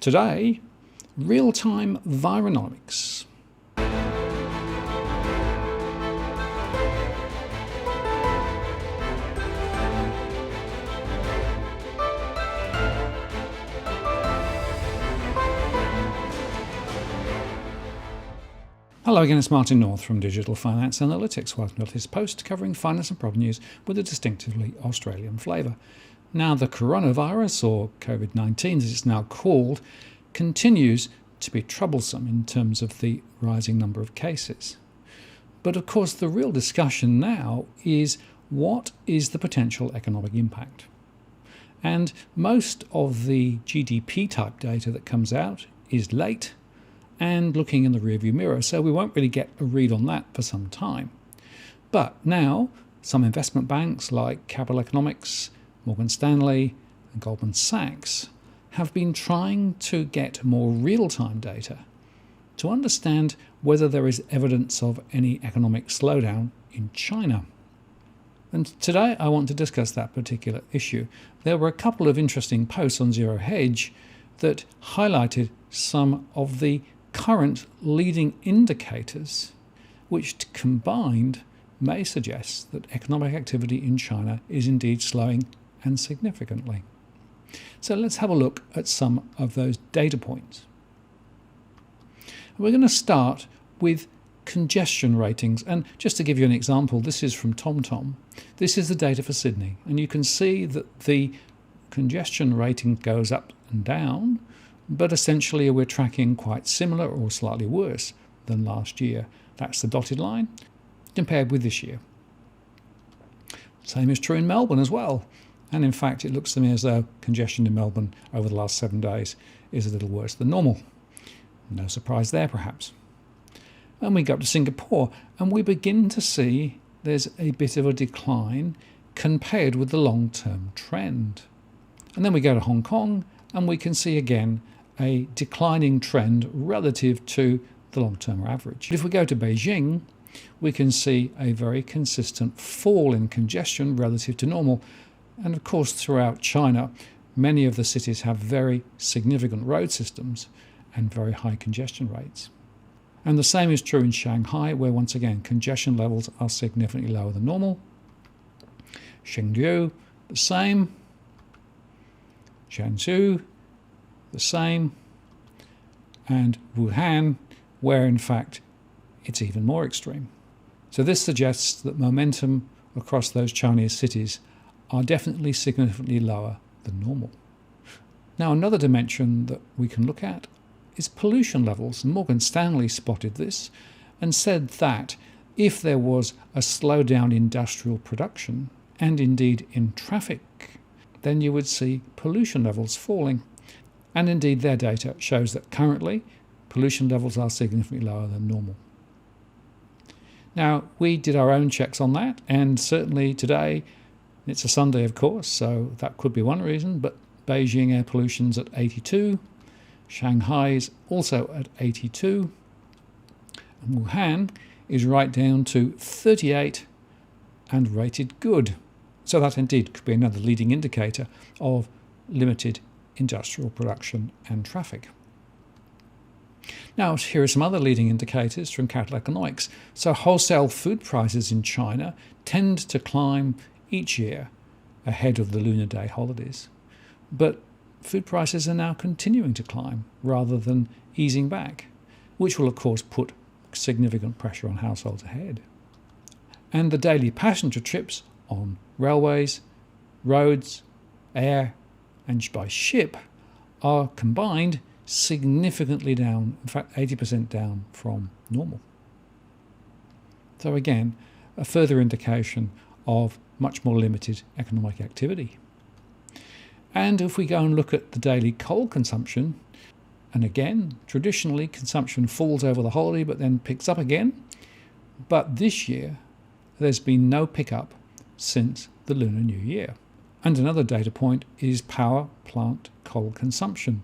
Today, real-time Vironomics. Hello again, it's Martin North from Digital Finance Analytics. Welcome to this post covering finance and property news with a distinctively Australian flavour. Now, the coronavirus, or COVID-19 as it's now called, continues to be troublesome in terms of the rising number of cases. But of course, the real discussion now is what is the potential economic impact? And most of the GDP type data that comes out is late and looking in the rearview mirror, so we won't really get a read on that for some time. But now, some investment banks like Capital Economics, Morgan Stanley and Goldman Sachs have been trying to get more real-time data to understand whether there is evidence of any economic slowdown in China. And today I want to discuss that particular issue. There were a couple of interesting posts on Zero Hedge that highlighted some of the current leading indicators which combined may suggest that economic activity in China is indeed slowing and significantly. So let's have a look at some of those data points. We're going to start with congestion ratings, and just to give you an example, this is from TomTom. This is the data for Sydney, and you can see that the congestion rating goes up and down, but essentially we're tracking quite similar or slightly worse than last year. That's the dotted line compared with this year. Same is true in Melbourne as well. And in fact, it looks to me as though congestion in Melbourne over the last 7 days is a little worse than normal. No surprise there, perhaps. And we go up to Singapore, and we begin to see there's a bit of a decline compared with the long-term trend. And then we go to Hong Kong, and we can see again a declining trend relative to the long-term average. If we go to Beijing, we can see a very consistent fall in congestion relative to normal. And of course, throughout China, many of the cities have very significant road systems and very high congestion rates. And the same is true in Shanghai, where once again, congestion levels are significantly lower than normal. Chengdu, the same. Zhengzhou, the same. And Wuhan, where in fact it's even more extreme. So this suggests that momentum across those Chinese cities are definitely significantly lower than normal. Now, another dimension that we can look at is pollution levels. And Morgan Stanley spotted this and said that if there was a slowdown in industrial production and indeed in traffic, then you would see pollution levels falling. And indeed their data shows that currently pollution levels are significantly lower than normal. Now, we did our own checks on that, and certainly today, it's a Sunday of course, so that could be one reason, but Beijing air pollution's at 82, Shanghai's also at 82, and Wuhan is right down to 38 and rated good. So that indeed could be another leading indicator of limited industrial production and traffic. Now, here are some other leading indicators from Capital Economics. So wholesale food prices in China tend to climb each year ahead of the Lunar Day holidays. But food prices are now continuing to climb rather than easing back, which will of course put significant pressure on households ahead. And the daily passenger trips on railways, roads, air and by ship are combined significantly down, in fact 80% down from normal. So again, a further indication of much more limited economic activity. And if we go and look at the daily coal consumption, and again, traditionally consumption falls over the holiday but then picks up again. But this year, there's been no pickup since the Lunar New Year. And another data point is power plant coal consumption,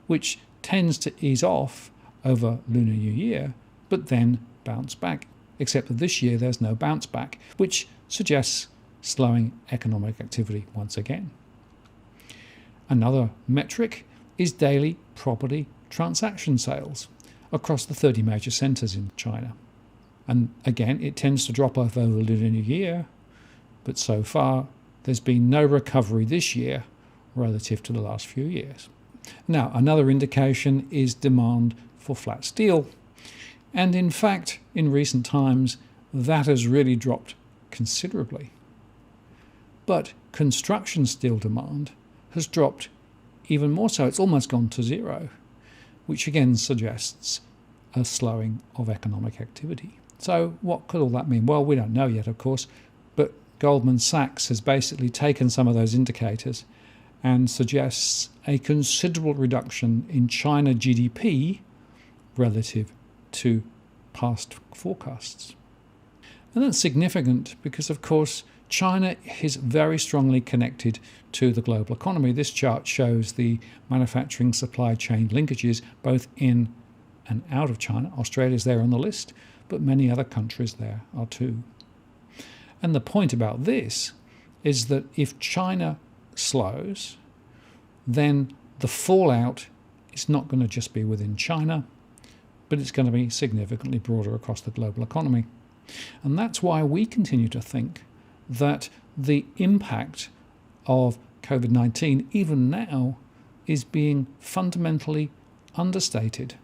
which tends to ease off over Lunar New Year, but then bounce back. Except that this year there's no bounce back, which suggests slowing economic activity once again. Another metric is daily property transaction sales across the 30 major centres in China. And again, it tends to drop off over the Lunar Year, but so far there's been no recovery this year relative to the last few years. Now, another indication is demand for flat steel. And in fact, in recent times, that has really dropped considerably. But construction steel demand has dropped even more so. It's almost gone to zero, which again suggests a slowing of economic activity. So what could all that mean? Well, we don't know yet, of course, but Goldman Sachs has basically taken some of those indicators and suggests a considerable reduction in China GDP relative to past forecasts. And that's significant because, of course, China is very strongly connected to the global economy. This chart shows the manufacturing supply chain linkages both in and out of China. Australia's there on the list, but many other countries there are too. And the point about this is that if China slows, then the fallout is not going to just be within China, but it's going to be significantly broader across the global economy. And that's why we continue to think that the impact of COVID-19, even now, is being fundamentally understated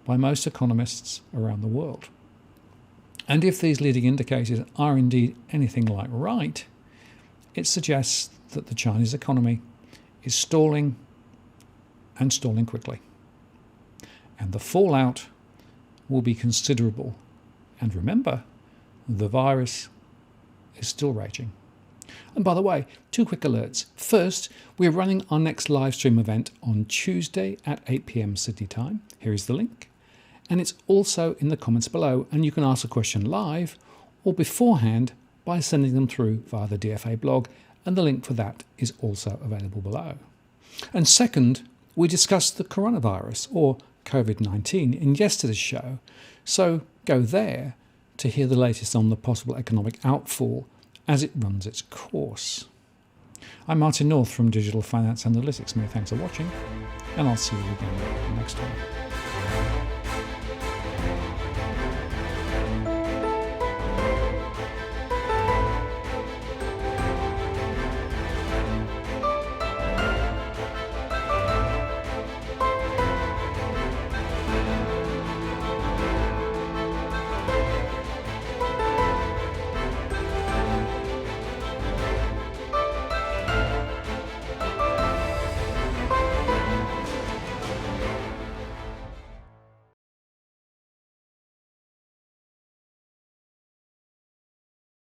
by most economists around the world. And if these leading indicators are indeed anything like right, it suggests that the Chinese economy is stalling and stalling quickly. And the fallout will be considerable. And remember, the virus is still raging. And by the way, 2 quick alerts. First, we're running our next live stream event on Tuesday at 8 p.m. Sydney time. Here is the link. And it's also in the comments below, and you can ask a question live or beforehand by sending them through via the DFA blog, and the link for that is also available below. And second, we discussed the coronavirus, or COVID-19, in yesterday's show, so go there to hear the latest on the possible economic outfall as it runs its course. I'm Martin North from Digital Finance Analytics. Many thanks for watching, and I'll see you again next time.